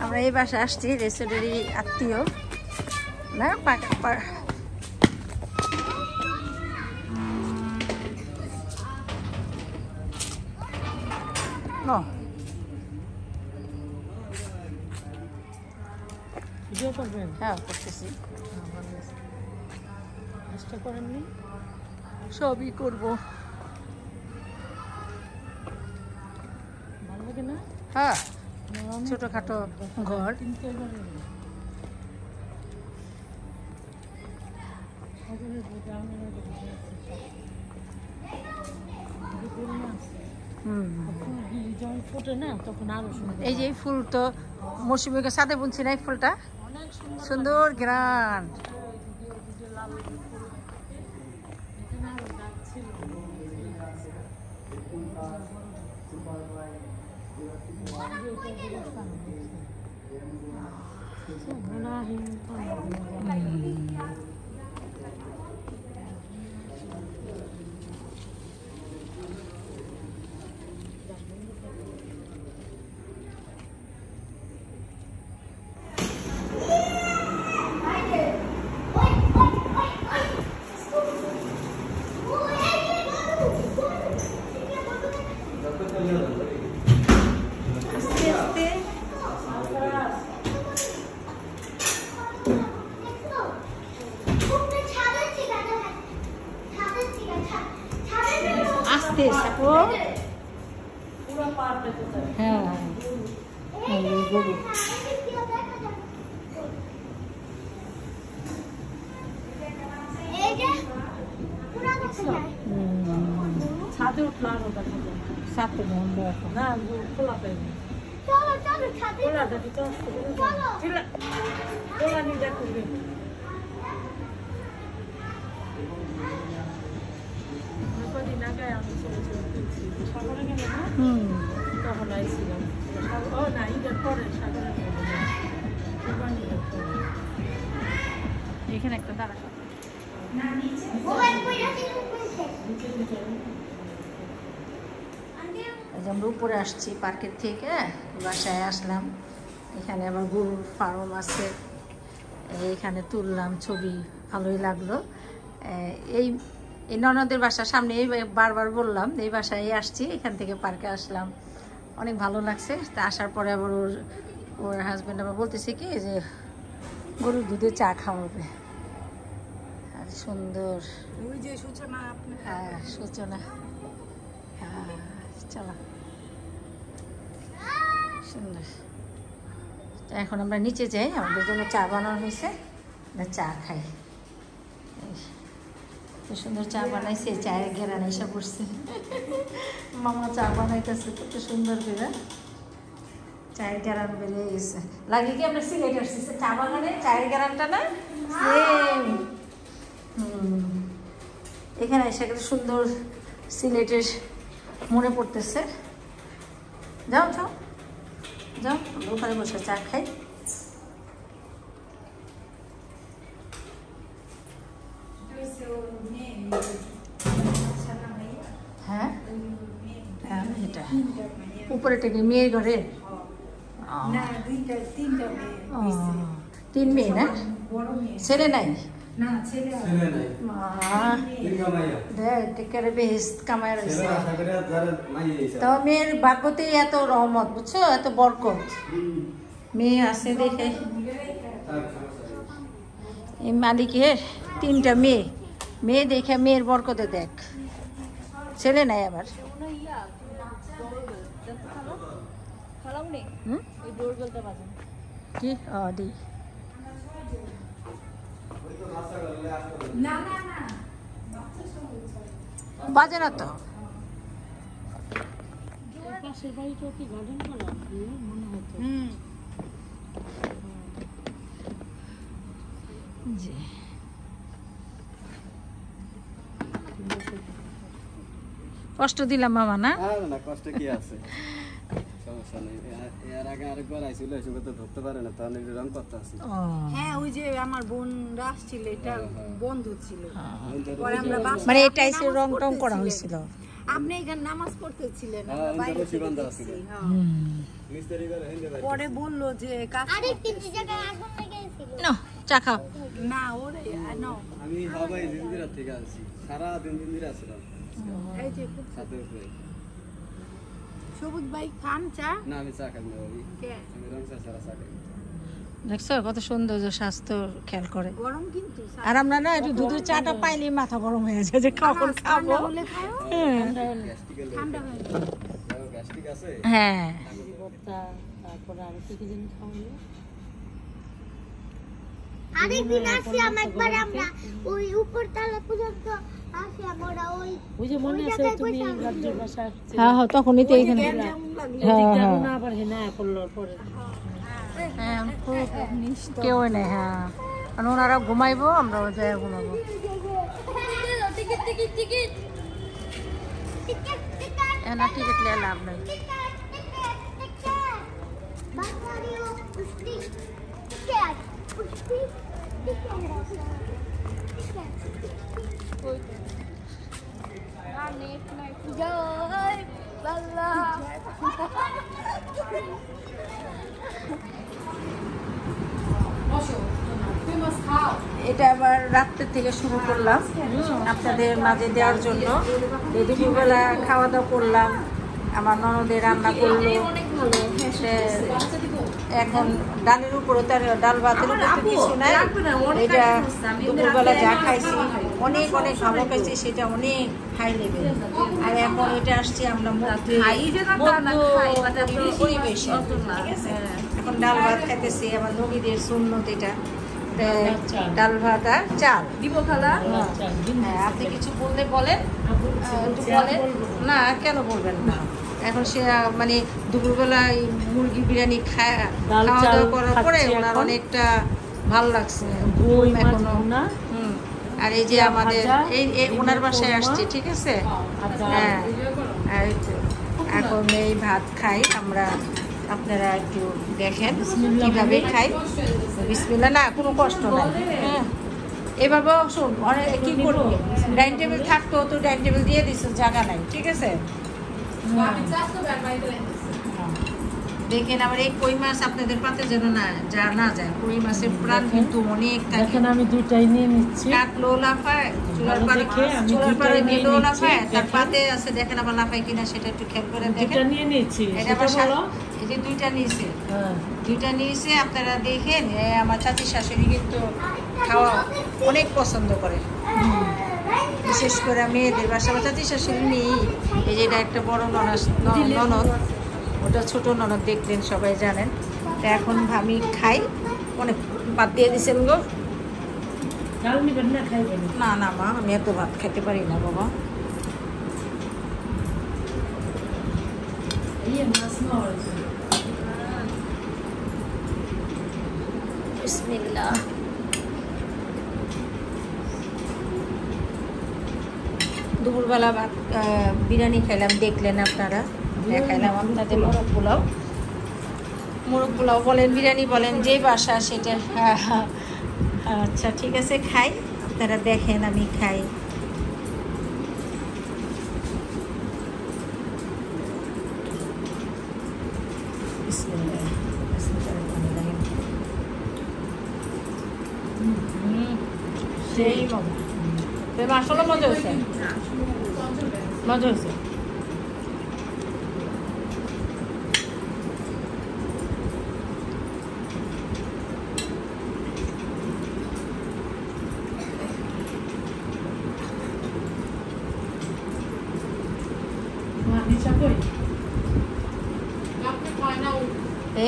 আমরা এই বাসায় আসছি, রেস্টুরেন্টেরই আত্মীয় না হ্যাঁ করতেছি, সবই করবো। হ্যাঁ ছোটখাটো ঘর, এই যে ফুল তো মৌসুমীকে সাথে বুনছি না, এই ফুলটা সুন্দর গ্রান। হ্যাঁ গরু ছাদে উঠলো আরো ছাদে বন্ধ এখন না, খোলা পাইনি। খোলাটা দিতে খোলা নিয়ে দেখো কদিন আগে আমি ছেলে সাগরে গেল না, তখন আইছিলাম। ও না, ঈদের পরে সাগরে এখানে একটা দাঁড়া আমরা উপরে আসছি পার্কের থেকে, বাসায় আসলাম। এখানে আবার গরুর ফার্ম আছে, এখানে তুললাম ছবি, ভালোই লাগলো। এই ননদের বাসার সামনে বারবার বললাম এই বাসায় আসছি, এখান থেকে পার্কে আসলাম, অনেক ভালো লাগছে। তা আসার পরে আবার ওর হাজব্যান্ড আবার বলতেছে কি যে গরুর দুধে চা খাওয়াবে। আর সুন্দর ওই যে সূচনা, হ্যাঁ সূচনা, হ্যাঁ চলো সুন্দর। তো এখন আমরা নিচে যাই, আমাদের জন্য চা বানানো হয়েছে, চা খাই। তো সুন্দর চা বানাইছে, চায়ের ঘেরান এসে পড়ছে। মামা চা বানাইতেছে কত সুন্দর করে, চায়ের ঘেরান বেরিয়ে গেছে। লাগে কি আমরা সিলেট আসছি চা বাগানে, চায়ের ঘেরানটা না সেম। এখানে এসে একটা সুন্দর সিলেটের মনে পড়তেছে। যাও যাও যাও, ওখানে বসে চা খাই। হ্যাঁ হ্যাঁ এটা উপরে টেকে মেয়ের ঘরে, তিন মেয়ে না, ছেলে নাই। তো মেয়ের ভাগ্যতে এত রহমত, বুঝছো, এত বরকত, মেয়ে আছে দেখে। এই মালিকের তিনটা মেয়ে, মেয়ে দেখে মেয়ের বরকতে দেখ, ছেলে নাই আবার। কি দি বাজে না তো, কষ্ট দিলাম মামা না, কষ্ট কি আছে, সমস্যা নেই। এর আগে আরেকবার আইছিল, এসে তো ধরতে পারে না, তাহলে রং করতে আছে। হ্যাঁ ওই যে আমার বোনরা আসছিল, এটা বন্ধু ছিল, মানে এটা এসে রং টং করা হয়েছিল। আপনি এখানে নামাজ পড়তেছিলেন হ্যাঁ, আমরা বাইরে অন্তত থেকে বান্ধা দেখছি, ছিল। হ্যাঁ। মিস্ত্রি করে হেন্দে ভাই পরে বললো যে কাজ নাও চা খাও। না ওরে নাও আমি সবাই দিনদিরা থেকে আছি সারা দিন দিনদিরা আসলাম এই যে সাথে উপরে সবুজ ভাই খান চা না আমি চা খাই না ভাবি কে আমি রং চা ছাড়া চা খাই না। দেখছো কত সুন্দর যে স্বাস্থ্য খেয়াল করে। গরম কিন্তু চা। আর আমরা না একটু দুধের চাটা পাইলেই মাথা গরম হয়ে যায় যে কখন খাবো। ঠান্ডা হলে খাও হ্যাঁ। গ্যাস্ট্রিকের লোক ঠান্ডা হলে গ্যাস্ট্রিক আছে হ্যাঁ আরেকদিন আসলাম একবার আমরা ওই উপর তলা পর্যন্ত আসলাম ওরা ওই যে মনে আছে তুমি রাজ্যের ভাষা হ্যাঁ হ্যাঁ তখনই তো এখানে কেমন লাগলো হ্যাঁ হ্যাঁ না আবার হেনা করলো পরে হ্যাঁ খুব কেউ নেই। হ্যাঁ কারণ ওনারা ঘুমাইবো আমরাও যাই ঘুমাবো। টিকিট টিকিট টিকিট টিকিট এনা টিকিট নিয়ে লাভ নেই। বাসারিও পুষ্টি টিকিট পুষ্টি জয় বাংলা এটা আবার রাত্রের থেকে শুরু করলাম আপনাদের মাঝে দেওয়ার জন্য। এই দুপুরবেলা খাওয়া দাওয়া করলাম, আমার ননদে রান্না করলো। সে এখন ডালের উপরে তার ডাল ভাতের উপরে তো কিছু নাই। এটা দুপুরবেলা যা খাইছি অনেক অনেক ভালো খাইছি, সেটা অনেক হাই লেভেল। আর এখন এটা আসছি আমরা পরিবেশে, ঠিক আছে? এখন ডাল ভাত খাইতেছি, আমার নবীদের সুন্নত এটা। ডাল ভাত আর চাল দিব খালা। হ্যাঁ আপনি কিছু বললে বলেন, একটু বলেন না, কেন বলবেন না? এখন সে মানে দুপুরবেলা মুরগি বিরিয়ানি খাওয়া দাওয়া করার পরে ওনার অনেকটা ভালো লাগছে এখনো। আর এই যে আমাদের এই ওনার বাসায় আসছে, ঠিক আছে? হ্যাঁ আর এখন এই ভাত খাই আমরা, আপনারা একটু দেখেন কিভাবে খাই। বিসমিল্লাহ, না কোনো কষ্ট নাই। হ্যাঁ এভাবে শোন, অনেক কি করবো, ডাইনিং টেবিল থাকতো তো ডাইনিং টেবিল দিয়ে দিচ্ছে, জায়গা নাই, ঠিক আছে? দেখেন আবার এই কই মাছ আপনাদের পাতে যেন না যায়। কই মাছের প্রাণ কিন্তু অনেক থাকে। আমি দুটাই নিয়ে নিচ্ছি। কাটলো লাফায়, চুলার পাড়ে নিলো লাফায়, তার পাতে আছে দেখেন আবার লাফায় কিনা সেটা একটু খেয়াল করে দেখেন। দুটা নিয়ে নিচ্ছি। এটা আবার এই যে দুইটা নিয়েছে, হ্যাঁ দুইটা নিয়েছে। আপনারা দেখেন আমার চাচি শাশুড়ি কিন্তু খাওয়া অনেক পছন্দ করে, বিশেষ করে মেয়েদের বাসা। আমার চাচি শাশুড়ি নেই, এই যে এটা একটা বড় ননদ, ওটা ছোট ননদ, দেখলেন সবাই জানেন। তো এখন আমি খাই, অনেক ভাত দিয়ে দিচ্ছেন গো। চাল নিবেন না খাইবেন? না না মা, আমি এত ভাত খেতে পারি না বাবা। মাছ নেওয়া হয়েছে। বিসমিল্লাহ। দুপুরবেলা বিরিয়ানি খাইলাম, দেখলেন আপনারা। দেখাইলাম আপনাদের মোরগ পোলাও বলেন, বিরিয়ানি বলেন, যে বাসা সেটা। আচ্ছা ঠিক আছে, খাই, আপনারা দেখেন আমি খাই। সেই মজা, আসলে মজা হয়েছে, মজা হয়েছে।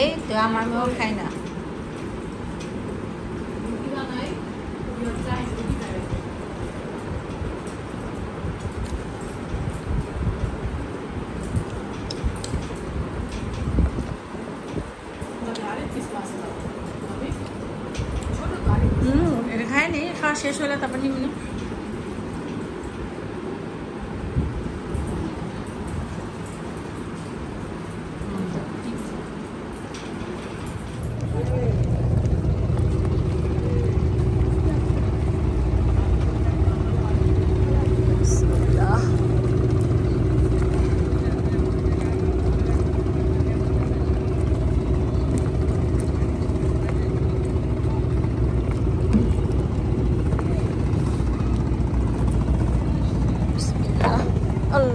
এই তো আমার মেয়েও খায় না। এটা খায়নি, খাওয়া শেষ হলে তারপর নিম্ন।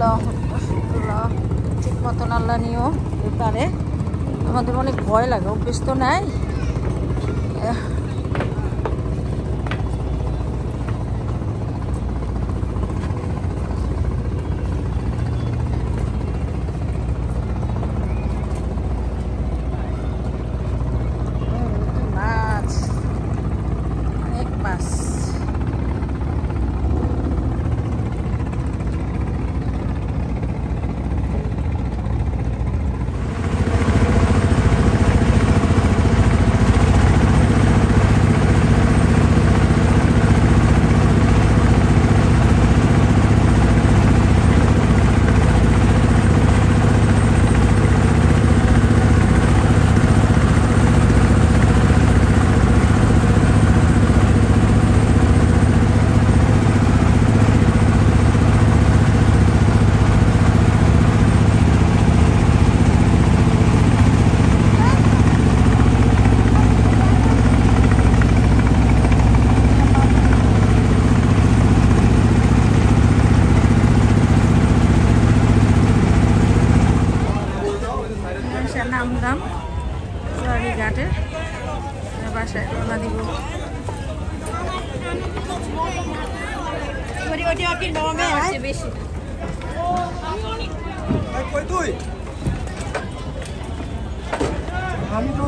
আল্লাহ আল্লাহ ঠিক মতন আল্লাহ নিও এবারে আমাদের অনেক ভয় লাগে অভ্যেস তো নাই মাছ অনেক মাছ নামলাম ঘাটে বাসায় রওনা দিব বেশি আমি তো